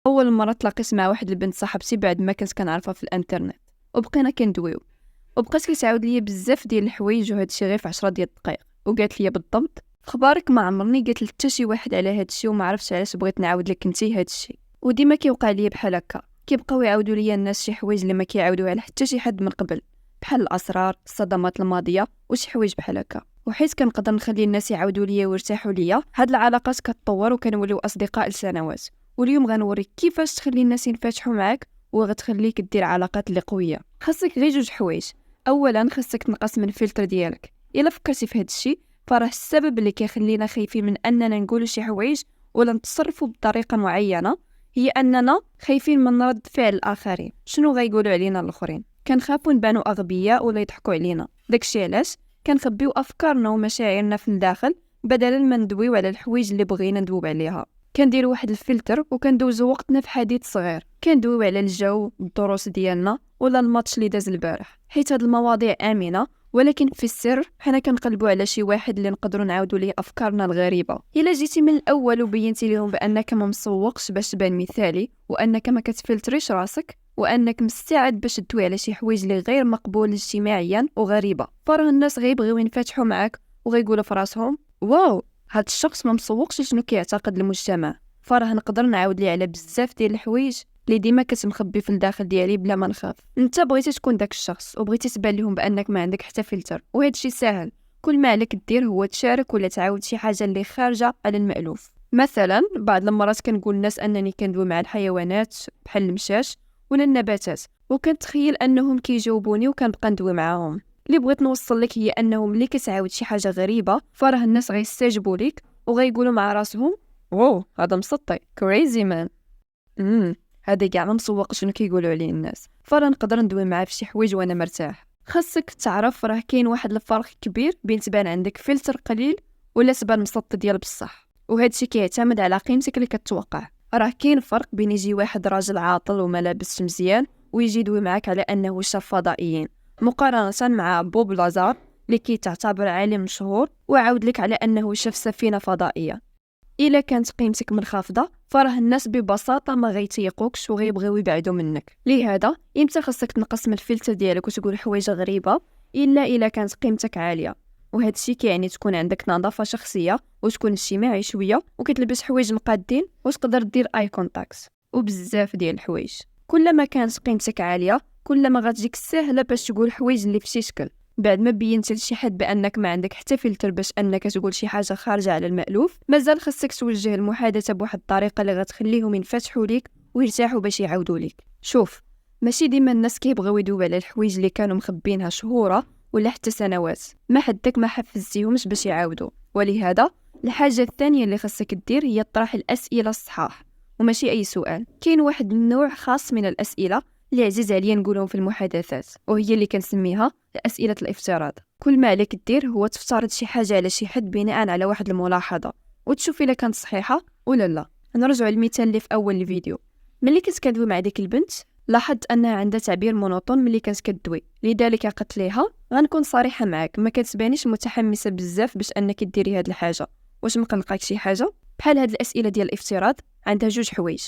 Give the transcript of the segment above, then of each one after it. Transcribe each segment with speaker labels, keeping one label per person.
Speaker 1: اول مره تلاقيت مع واحد البنت صاحبتي بعد ما كنت كنعرفها في الانترنت، وبقينا كندويو، وبقات كتعاود ليا بزاف ديال الحوايج وهادشي غير في 10 ديال الدقائق. وقالت لي بالضبط خبارك ما عمرني قالت حتى شي واحد على هادشي، وما عرفتش علاش بغيت نعاود لك انتي هادشي. وديما كيوقع ليا بحال هكا، كيبقاو يعاودوا ليا الناس شي حوايج اللي ما كيعاودوها على حتى شي حد من قبل، بحال الاسرار، الصدمات الماضيه وشي حوايج بحال هكا. وحيت كنقدر نخلي الناس يعاودوا ليا ويرتاحوا ليا، هاد العلاقات كتطور وكنوليو اصدقاء لسنوات. واليوم غنوريك كيفاش تخلي الناس ينفتحوا معاك وغتخليك دير علاقات اللي قويه. خاصك غير جوج حوايج. اولا خاصك تنقص من الفلتر ديالك. الا فكرتي في هذا الشيء فراه السبب اللي كيخلينا خايفين من اننا نقول شي حوايج ولا نتصرفوا بطريقه معينه هي اننا خايفين من رد فعل الاخرين. شنو غيقولوا علينا الاخرين؟ كنخافوا نبانوا اغبياء ولا يضحكوا علينا. داكشي علاش كنخبيو افكارنا ومشاعرنا في الداخل بدلا ما ندويو على الحوايج اللي بغينا ندوب عليها. كنديروا واحد الفلتر وكندوزو وقتنا في حديث صغير، كندويو على الجو، الدروس ديالنا ولا الماتش اللي داز البارح، حيت هاد المواضيع امنه. ولكن في السر حنا كنقلبوا على شي واحد اللي نقدروا نعاودوا ليه افكارنا الغريبه. الا جيتي من الاول وبينتي لهم بانك ما مسوقش باش تبان مثالي، وانك ما كتفلتريش راسك، وانك مستعد باش تدوي على شي حوايج اللي غير مقبول اجتماعيا وغريبه، فراه الناس غيبغيو ينفتحوا معاك وغيقولوا في راسهم واو هاد الشخص ما مسوقش شنو كيعتقد المجتمع. فراه نقدر نعاود ليه على بزاف ديال الحوايج اللي ديما كتمخبي في الداخل ديالي بلا ما نخاف. انت بغيتي تكون داك الشخص وبغيتي تبان لهم بانك ما عندك حتى فلتر، وهذا الشيء ساهل. كل ما عليك دير هو تشارك ولا تعاود شي حاجه اللي خارجه على المألوف. مثلا بعض المرات كنقول الناس انني كندوي مع الحيوانات بحال المشاش ولا النباتات، وكنتخيل انهم كيجاوبوني وكنبقى ندوي معاهم. اللي بغيت نوصل لك هي انهم ملي كتعاود شي حاجه غريبه فراه الناس غيستجيبوا لك وغيقولوا مع راسهم واو هذا مسطي كريزي مان. هذا كاع ما مسوق شنو كيقولوا عليه الناس. فراه نقدر ندوي معاه في شي حوايج وانا مرتاح. خاصك تعرف راه كاين واحد الفرق كبير بين تبان عندك فلتر قليل ولا تبان مسطي ديال بصح، وهذا الشيء كيعتمد على قيمتك اللي كتوقع. راه كاين فرق بين يجي واحد راجل عاطل وما لابسش مزيان ويجي يدوي معاك على انه شاف فضائيين، مقارنه مع بوب لازار اللي كيتعتبر عالم مشهور وعاود لك على انه شاف سفينه فضائيه. الا كانت قيمتك منخفضه فراه الناس ببساطه ما غيتيقوكش وغيبغيو يبعدوا منك. لهذا امتى خاصك تنقص من الفلتر ديالك وتقول حوايج غريبه؟ الا كانت قيمتك عاليه، وهذا الشيء كيعني تكون عندك نظافه شخصيه وتكون اجتماعي شويه وكتلبس حوايج مقادين وتقدر دير اي كونتاكت وبزاف ديال الحوايج. كلما كانت قيمتك عاليه كلما غتجيك سهله باش تقول حوايج اللي في شي شكل. بعد ما بينت لشي حد بانك ما عندك حتى فلتر باش انك تقول شي حاجه خارجه على المألوف، مازال خصك توجه المحادثه بواحد الطريقه اللي غتخليهم ينفتحوا ليك ويرتاحوا باش يعاودوا ليك. شوف، ماشي ديما الناس كيبغيو يدوبوا على الحوايج اللي كانوا مخبينها شهوره ولا حتى سنوات. ما حدك ما حفزتيهمش باش يعاودوا. ولهذا الحاجه الثانيه اللي خصك دير هي طرح الاسئله الصحاح وماشي اي سؤال. كاين واحد النوع خاص من الاسئله اللي عزيز عليا نقولهم في المحادثات، وهي اللي كنسميها أسئلة الافتراض. كل ما عليك دير هو تفترض شي حاجة على شي حد بناء على واحد الملاحظة وتشوف إلا كانت صحيحة ولا لا. نرجع للمثال اللي في أول الفيديو. ملي كنت كندوي مع ديك البنت لاحظت أنها عندها تعبير مونوطون ملي كانت كدوي، لذلك قلت ليها غنكون صريحة معاك، ما كتبانيش متحمسة بزاف باش أنك ديري هاد الحاجة، واش مقلقاك شي حاجة؟ بحال هاد الأسئلة ديال الافتراض عندها جوج حوايج.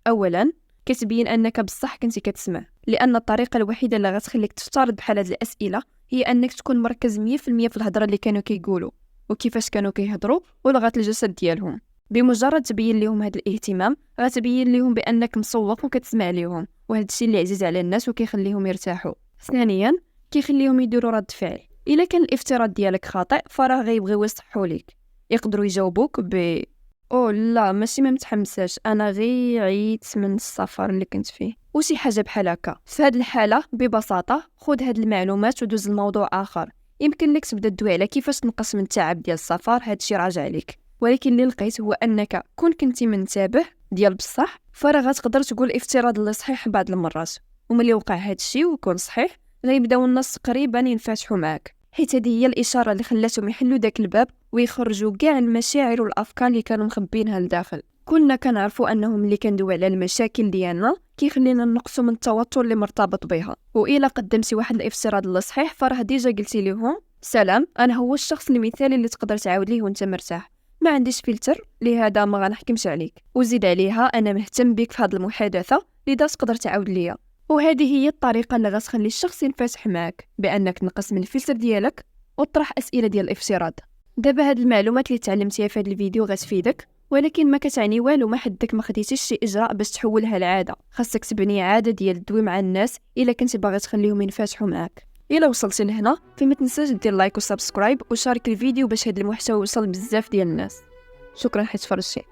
Speaker 1: أولا كتبين انك بصح كنتي كتسمع، لان الطريقه الوحيده اللي غتخليك تفترض بحال هاد الاسئله هي انك تكون مركز 100% في الهضره اللي كانوا كيقولوا وكيفاش كانوا كيهضروا ولغات الجسد ديالهم. بمجرد تبين لهم هذا الاهتمام غتبين لهم بانك مسوق وكتسمع لهم، وهذا الشيء اللي عزيز على الناس وكيخليهم يرتاحوا. ثانيا كيخليهم يديروا رد فعل. الا كان الافتراض ديالك خاطئ فراه غيبغيو يصحوا لك، يقدروا يجاوبوك ب او لا ماشي ما متحمساش، انا غير عييت من السفر اللي كنت فيه وشي حاجه بحال هكا. في هذه الحاله ببساطه خذ هاد المعلومات ودوز لموضوع اخر. يمكن لك تبدا تدوي على كيفاش تنقص من التعب ديال السفر، هادشي راجع ليك. ولكن اللي لقيت هو انك كون كنتي منتبه ديال بصح فراه غتقدر تقول الافتراض اللي صحيح بعض المرات، وملي وقع هادشي ويكون صحيح غيبداو الناس قريبا ينفتحوا معاك، حيت هذه هي الاشاره اللي خلاتهم يحلوا داك الباب ويخرجوا كاع المشاعر والافكار اللي كانوا مخبينها لداخل. كنا كنعرفوا انهم اللي كندوي على المشاكل ديالنا كيخلينا نقصوا من التوتر اللي مرتبط بها. والا قدمتي واحد الافتراض اللي صحيح فراه ديجا قلتي لهم سلام انا هو الشخص المثالي اللي تقدر تعاود ليه وانت مرتاح، ما عنديش فلتر، لهذا ما غنحكمش عليك، وزيد عليها انا مهتم بك في هذه المحادثه، لذا تقدر تعاود ليا. وهذه هي الطريقه اللي غتخلي الشخص ينفتح معك، بانك تنقص من الفلتر ديالك وتطرح اسئله ديال الافتراض. دابا هاد المعلومات اللي تعلمتيها في هذا الفيديو غتفيدك، ولكن ما كتعني والو ما حدك ما خديتيش شي اجراء باش تحولها لعاده. خاصك تبني عاده ديال الدوي مع الناس الا كنتي باغي تخليهم ينفتحوا معاك. الا وصلتي لهنا فما تنساش دير لايك وسبسكرايب وشارك الفيديو باش هذا المحتوى يوصل بزاف ديال الناس. شكرا حيت تفرجتي.